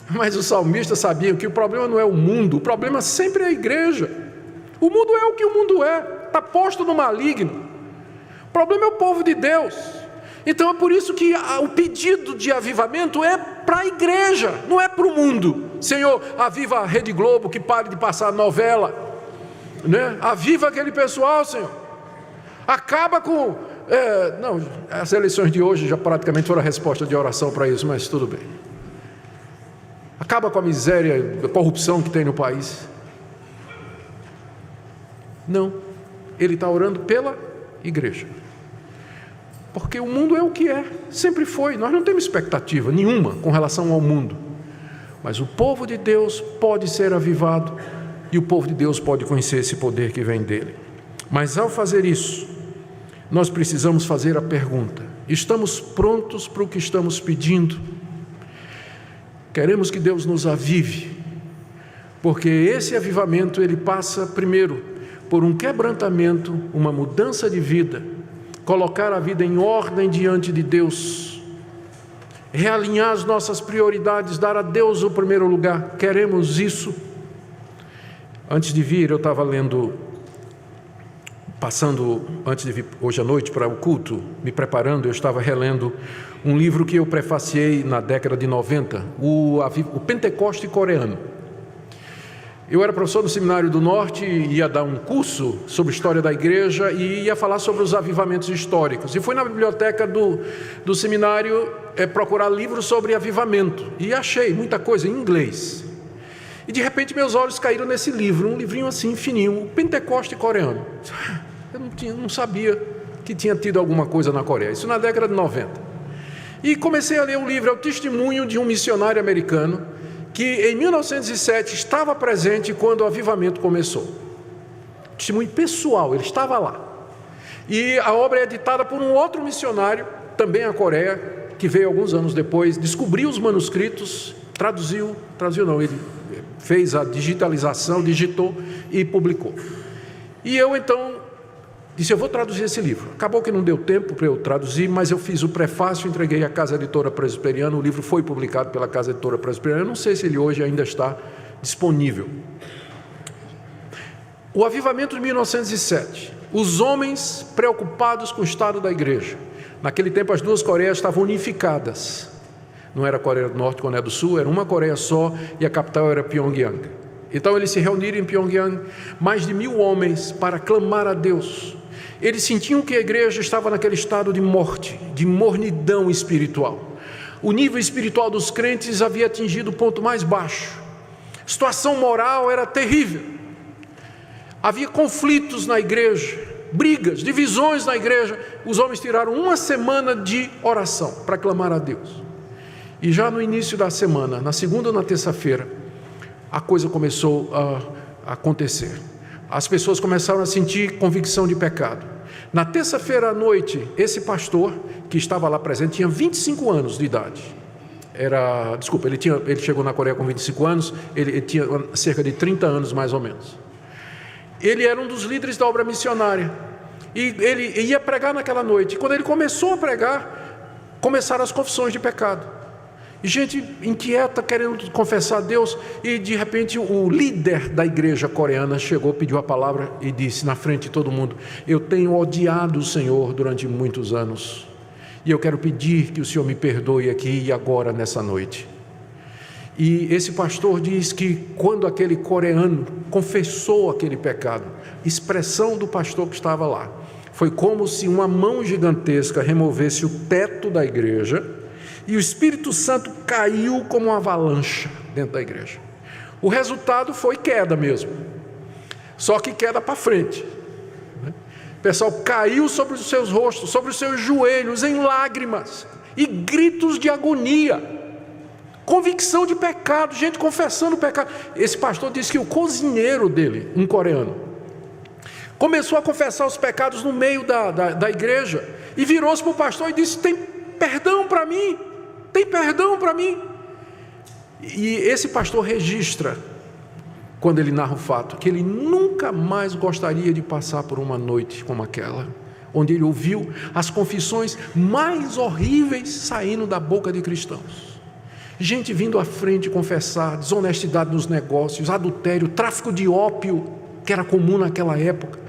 [SPEAKER 1] Mas os salmistas sabiam que o problema não é o mundo, o problema sempre é a igreja. O mundo é o que o mundo é, está posto no maligno. O problema é o povo de Deus. Então é por isso que o pedido de avivamento é para a igreja, não é para o mundo. Senhor, aviva a Rede Globo que pare de passar novela, né? Aviva aquele pessoal, Senhor. Acaba com... não, as eleições de hoje já praticamente foram a resposta de oração para isso, mas tudo bem. Acaba com a miséria, a corrupção que tem no país. Não, ele está orando pela igreja. Porque o mundo é o que é, sempre foi. Nós não temos expectativa nenhuma com relação ao mundo. Mas o povo de Deus pode ser avivado e o povo de Deus pode conhecer esse poder que vem dele. Mas ao fazer isso, nós precisamos fazer a pergunta: estamos prontos para o que estamos pedindo? Queremos que Deus nos avive, porque esse avivamento ele passa primeiro por um quebrantamento, uma mudança de vida, colocar a vida em ordem diante de Deus, realinhar as nossas prioridades, dar a Deus o primeiro lugar. Queremos isso. Antes de vir, eu estava lendo, antes de vir hoje à noite para o culto, me preparando, eu estava relendo um livro que eu prefaciei na década de 90, o Pentecoste coreano. Eu era professor no Seminário do Norte, ia dar um curso sobre história da igreja e ia falar sobre os avivamentos históricos. E fui na biblioteca do seminário procurar livros sobre avivamento. E achei muita coisa em inglês. E de repente meus olhos caíram nesse livro, um livrinho assim fininho, o Pentecoste coreano. Eu não sabia que tinha tido alguma coisa na Coreia. Isso na década de 90. E comecei a ler o livro. É o testemunho de um missionário americano que em 1907 estava presente quando o avivamento começou. Testemunho pessoal, ele estava lá. E a obra é editada por um outro missionário, também a Coreia, que veio alguns anos depois, descobriu os manuscritos, traduziu não, ele fez a digitalização, digitou e publicou. E eu então disse: eu vou traduzir esse livro. Acabou que não deu tempo para eu traduzir, mas eu fiz o prefácio, entreguei à Casa Editora Presbiteriana. O livro foi publicado pela Casa Editora Presbiteriana. Eu não sei se ele hoje ainda está disponível. O avivamento de 1907. Os homens preocupados com o estado da igreja. Naquele tempo as duas Coreias estavam unificadas. Não era a Coreia do Norte e a Coreia do Sul, era uma Coreia só e a capital era Pyongyang. Então eles se reuniram em Pyongyang, mais de 1000 homens, para clamar a Deus. Eles sentiam que a igreja estava naquele estado de morte, de mornidão espiritual. O nível espiritual dos crentes havia atingido o ponto mais baixo. A situação moral era terrível. Havia conflitos na igreja, brigas, divisões na igreja. Os homens tiraram uma semana de oração para clamar a Deus. E já no início da semana, na segunda ou na terça-feira, a coisa começou a acontecer. As pessoas começaram a sentir convicção de pecado. Na terça-feira à noite, esse pastor que estava lá presente tinha 25 anos de idade. Ele chegou na Coreia com 25 anos, ele tinha cerca de 30 anos mais ou menos. ele era um dos líderes da obra missionária, e ele ia pregar naquela noite. E quando ele começou a pregar, começaram as confissões de pecado, e gente inquieta, querendo confessar a Deus, e de repente o líder da igreja coreana chegou, pediu a palavra e disse na frente de todo mundo: eu tenho odiado o Senhor durante muitos anos, e eu quero pedir que o Senhor me perdoe aqui e agora nessa noite. E esse pastor diz que quando aquele coreano confessou aquele pecado, expressão do pastor que estava lá, foi como se uma mão gigantesca removesse o teto da igreja, e o Espírito Santo caiu como uma avalanche dentro da igreja. O resultado foi queda mesmo, só que queda para frente. O pessoal caiu sobre os seus rostos, sobre os seus joelhos, em lágrimas e gritos de agonia, convicção de pecado, gente confessando o pecado. Esse pastor disse que o cozinheiro dele, um coreano, começou a confessar os pecados no meio da igreja, e virou-se para o pastor e disse: tem perdão para mim, tem perdão para mim. E esse pastor registra, quando ele narra o fato, que ele nunca mais gostaria de passar por uma noite como aquela, onde ele ouviu as confissões mais horríveis saindo da boca de cristãos. Gente vindo à frente confessar desonestidade nos negócios, adultério, tráfico de ópio, que era comum naquela época.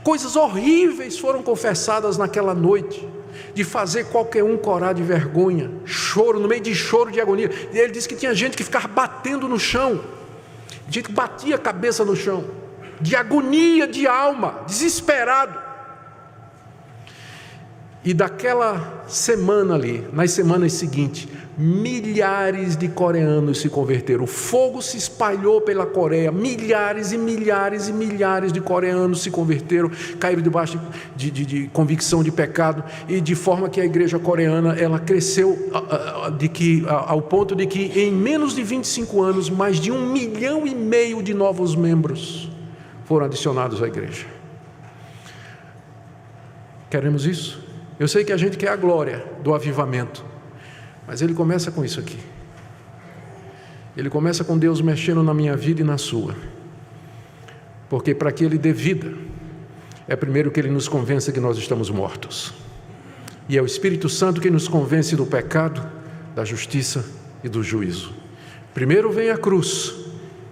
[SPEAKER 1] Coisas horríveis foram confessadas naquela noite, de fazer qualquer um corar de vergonha, choro, no meio de choro de agonia. E ele disse que tinha gente que ficava batendo no chão, gente que batia a cabeça no chão, de agonia de alma, desesperado. E daquela semana ali, nas semanas seguintes, milhares de coreanos se converteram. O fogo se espalhou pela Coreia, milhares e milhares e milhares de coreanos se converteram, caíram debaixo de convicção de pecado, e de forma que a igreja coreana, ela cresceu ao ponto de que em menos de 25 anos, mais de 1,5 milhão de novos membros foram adicionados à igreja. Queremos isso? Eu sei que a gente quer a glória do avivamento, mas ele começa com isso aqui. Ele começa com Deus mexendo na minha vida e na sua, porque para que ele dê vida, é primeiro que ele nos convença que nós estamos mortos, e é o Espírito Santo que nos convence do pecado, da justiça e do juízo. Primeiro vem a cruz,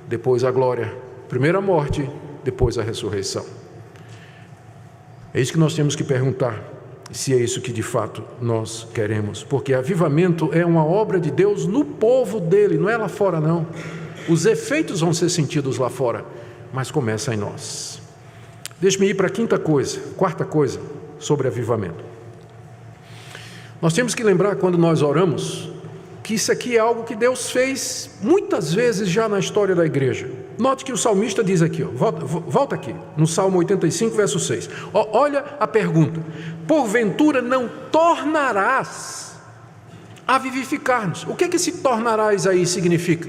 [SPEAKER 1] depois a glória, primeiro a morte, depois a ressurreição. É isso que nós temos que perguntar, se é isso que de fato nós queremos, porque avivamento é uma obra de Deus no povo dele, não é lá fora não. Os efeitos vão ser sentidos lá fora, mas começa em nós. Deixe-me ir para a quarta coisa sobre avivamento. Nós temos que lembrar, quando nós oramos, que isso aqui é algo que Deus fez muitas vezes já na história da igreja. Note que o salmista diz aqui, volta aqui, no Salmo 85, verso 6. Olha a pergunta: porventura não tornarás a vivificar-nos? O que esse tornarás aí significa?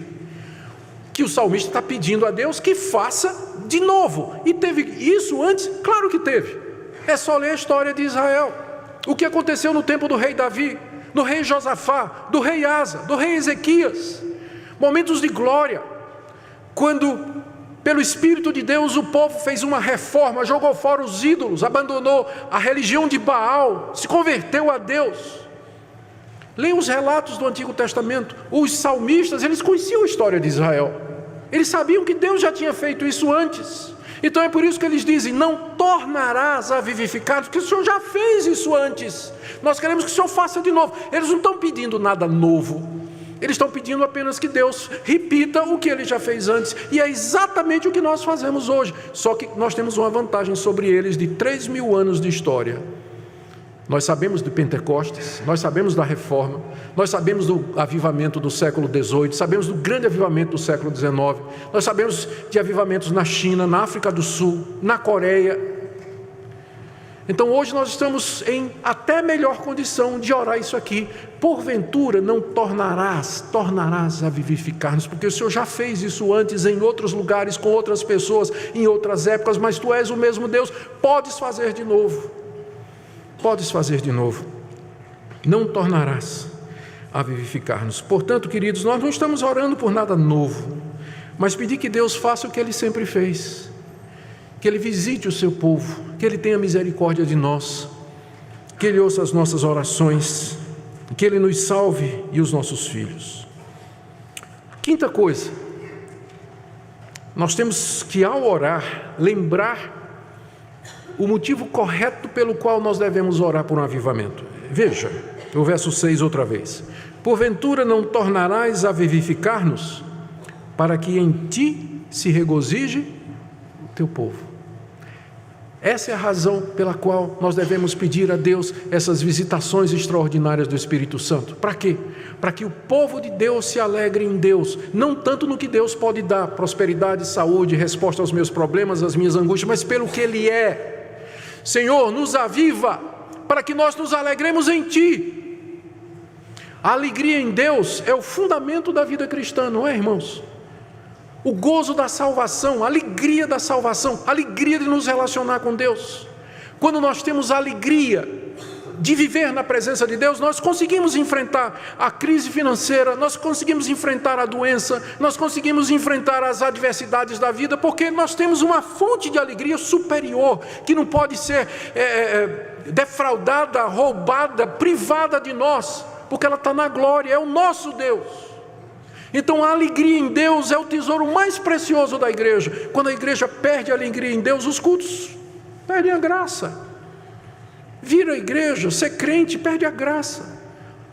[SPEAKER 1] Que o salmista está pedindo a Deus que faça de novo. E teve isso antes? Claro que teve. É só ler a história de Israel. O que aconteceu no tempo do rei Davi, do rei Josafá, do rei Asa, do rei Ezequias. Momentos de glória, quando pelo Espírito de Deus o povo fez uma reforma, jogou fora os ídolos, abandonou a religião de Baal, se converteu a Deus. Leiam os relatos do Antigo Testamento. Os salmistas, eles conheciam a história de Israel, eles sabiam que Deus já tinha feito isso antes. Então é por isso que eles dizem: não tornarás a vivificar, porque o Senhor já fez isso antes, nós queremos que o Senhor faça de novo. Eles não estão pedindo nada novo, eles estão pedindo apenas que Deus repita o que Ele já fez antes, e é exatamente o que nós fazemos hoje, só que nós temos uma vantagem sobre eles de 3.000 anos de história. Nós sabemos de Pentecostes, nós sabemos da Reforma, nós sabemos do avivamento do século XVIII, sabemos do grande avivamento do século XIX, nós sabemos de avivamentos na China, na África do Sul, na Coreia. Então hoje nós estamos em até melhor condição de orar isso aqui: porventura não tornarás a vivificar-nos, porque o Senhor já fez isso antes em outros lugares, com outras pessoas, em outras épocas, mas Tu és o mesmo Deus, podes fazer de novo. Podes fazer de novo, não tornarás a vivificar-nos. Portanto, queridos, nós não estamos orando por nada novo, mas pedir que Deus faça o que Ele sempre fez. que Ele visite o seu povo, que Ele tenha misericórdia de nós, que Ele ouça as nossas orações, que Ele nos salve e os nossos filhos. Quinta coisa, nós temos que, ao orar, lembrar o motivo correto pelo qual nós devemos orar por um avivamento. Veja, o verso 6 outra vez. Porventura não tornarás a vivificar-nos, para que em ti se regozije o teu povo. Essa é a razão pela qual nós devemos pedir a Deus essas visitações extraordinárias do Espírito Santo. Para quê? Para que o povo de Deus se alegre em Deus, não tanto no que Deus pode dar, prosperidade, saúde, resposta aos meus problemas, às minhas angústias, mas pelo que Ele é. Senhor, nos aviva, para que nós nos alegremos em Ti. A alegria em Deus é o fundamento da vida cristã, não é, irmãos? O gozo da salvação, a alegria da salvação, a alegria de nos relacionar com Deus. Quando nós temos a alegria de viver na presença de Deus, nós conseguimos enfrentar a crise financeira, nós conseguimos enfrentar a doença, nós conseguimos enfrentar as adversidades da vida, porque nós temos uma fonte de alegria superior, que não pode ser defraudada, roubada, privada de nós, porque ela está na glória, é o nosso Deus. Então a alegria em Deus é o tesouro mais precioso da igreja. Quando a igreja perde a alegria em Deus, os cultos perdem a graça. Vir à igreja, ser crente, perde a graça.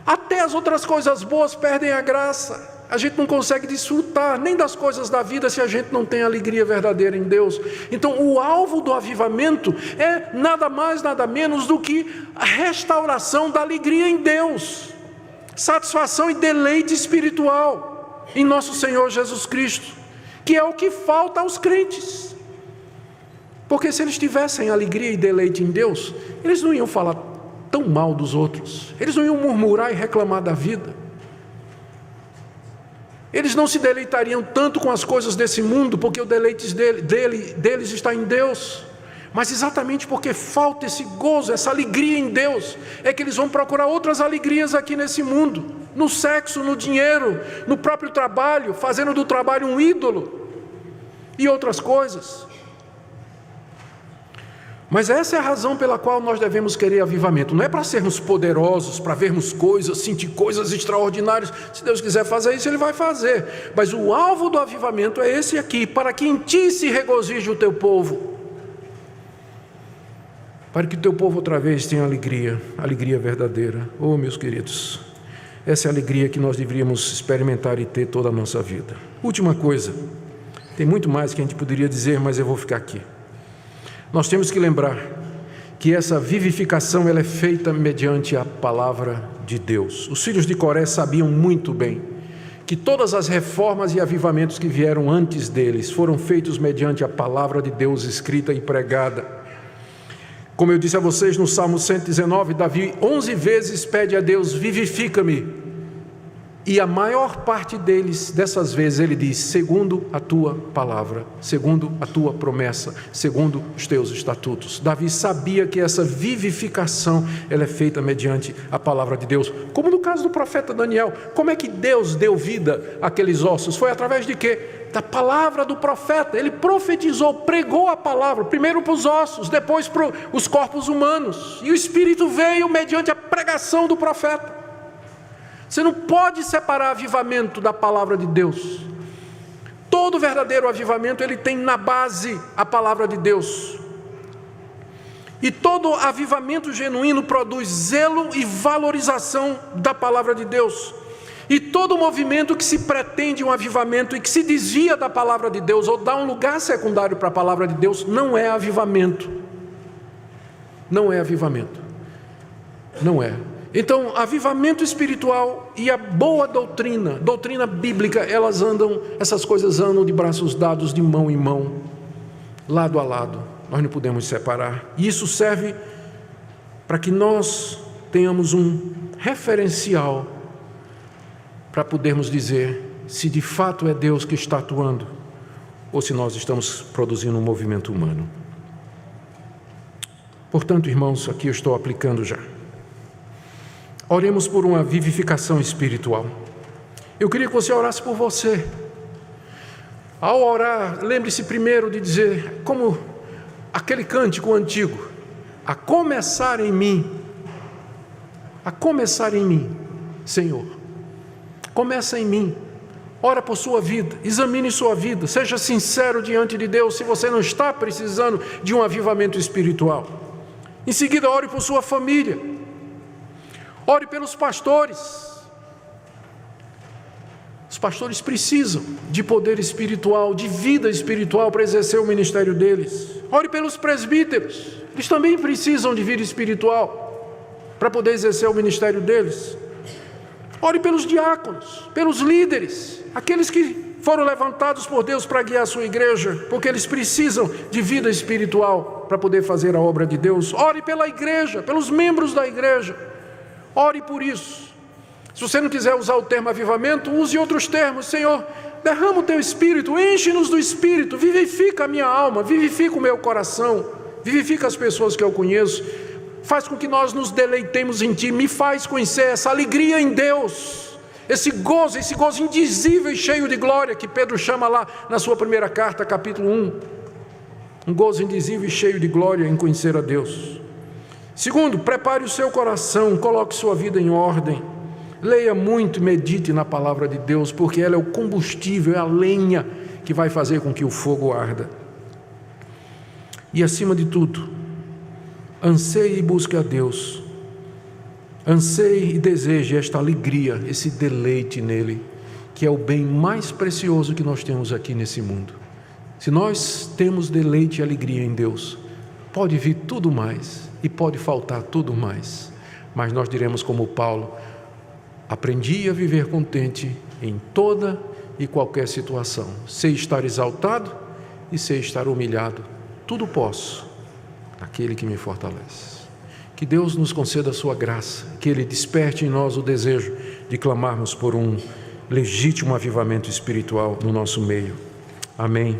[SPEAKER 1] Até as outras coisas boas perdem a graça. A gente não consegue desfrutar nem das coisas da vida se a gente não tem alegria verdadeira em Deus. Então o alvo do avivamento é nada mais, nada menos do que a restauração da alegria em Deus. Satisfação e deleite espiritual em nosso Senhor Jesus Cristo, que é o que falta aos crentes. Porque se eles tivessem alegria e deleite em Deus, eles não iam falar tão mal dos outros, eles não iam murmurar e reclamar da vida, eles não se deleitariam tanto com as coisas desse mundo, porque o deleite deles está em Deus. Mas exatamente porque falta esse gozo, essa alegria em Deus, é que eles vão procurar outras alegrias aqui nesse mundo, no sexo, no dinheiro, no próprio trabalho, fazendo do trabalho um ídolo e outras coisas. Mas essa é a razão pela qual nós devemos querer avivamento. Não é para sermos poderosos, para vermos coisas, sentir coisas extraordinárias. Se Deus quiser fazer isso, Ele vai fazer. Mas o alvo do avivamento é esse aqui: para que em ti se regozije o teu povo. Para que o teu povo outra vez tenha alegria verdadeira. Oh, meus queridos, essa é a alegria que nós deveríamos experimentar e ter toda a nossa vida. Última coisa, tem muito mais que a gente poderia dizer, mas eu vou ficar aqui. Nós temos que lembrar que essa vivificação ela é feita mediante a palavra de Deus. Os filhos de Coré sabiam muito bem que todas as reformas e avivamentos que vieram antes deles foram feitos mediante a palavra de Deus escrita e pregada. Como eu disse a vocês no Salmo 119, Davi 11 vezes pede a Deus: vivifica-me. E a maior parte dessas vezes ele diz: segundo a tua palavra, segundo a tua promessa, segundo os teus estatutos. Davi sabia que essa vivificação ela é feita mediante a palavra de Deus. Como no caso do profeta Daniel. Como é que Deus deu vida àqueles ossos? Foi através de quê? Da palavra do profeta. Ele profetizou, pregou a palavra, primeiro para os ossos, depois para os corpos humanos. E o Espírito veio mediante a pregação do profeta. Você não pode separar avivamento da palavra de Deus. Todo verdadeiro avivamento ele tem na base a palavra de Deus. E todo avivamento genuíno produz zelo e valorização da palavra de Deus. E todo movimento que se pretende um avivamento e que se desvia da palavra de Deus ou dá um lugar secundário para a palavra de Deus, não é avivamento. Não é avivamento. Não é. Então, avivamento espiritual e a boa doutrina bíblica, essas coisas andam de braços dados, de mão em mão, lado a lado. Nós não podemos separar. E isso serve para que nós tenhamos um referencial para podermos dizer se de fato é Deus que está atuando ou se nós estamos produzindo um movimento humano. Portanto, irmãos, aqui eu estou aplicando já. Oremos por uma vivificação espiritual. Eu queria que você orasse por você. Ao orar, lembre-se primeiro de dizer: como aquele cântico antigo, a começar em mim, Senhor, começa em mim. Ora por sua vida, examine sua vida, seja sincero diante de Deus se você não está precisando de um avivamento espiritual. Em seguida, ore por sua família, ore pelos pastores. Os pastores precisam de poder espiritual, de vida espiritual para exercer o ministério deles. Ore pelos presbíteros, eles também precisam de vida espiritual para poder exercer o ministério deles. Ore pelos diáconos, pelos líderes, aqueles que foram levantados por Deus para guiar a sua igreja, porque eles precisam de vida espiritual para poder fazer a obra de Deus. Ore pela igreja, pelos membros da igreja, ore por isso. Se você não quiser usar o termo avivamento, use outros termos. Senhor, derrama o teu Espírito, enche-nos do Espírito, vivifica a minha alma, vivifica o meu coração, vivifica as pessoas que eu conheço. Faz com que nós nos deleitemos em Ti, me faz conhecer essa alegria em Deus, esse gozo indizível e cheio de glória, que Pedro chama lá na sua primeira carta, capítulo 1, um gozo indizível e cheio de glória em conhecer a Deus. Segundo, prepare o seu coração, coloque sua vida em ordem, leia muito e medite na palavra de Deus, porque ela é o combustível, é a lenha que vai fazer com que o fogo arda. E acima de tudo, anseie e busque a Deus, anseie e deseje esta alegria, esse deleite nele, que é o bem mais precioso que nós temos aqui nesse mundo. Se nós temos deleite e alegria em Deus, pode vir tudo mais e pode faltar tudo mais, mas nós diremos como Paulo: aprendi a viver contente em toda e qualquer situação, sei estar exaltado e sei estar humilhado, tudo posso aquele que me fortalece. Que Deus nos conceda a sua graça, que Ele desperte em nós o desejo de clamarmos por um legítimo avivamento espiritual no nosso meio. Amém.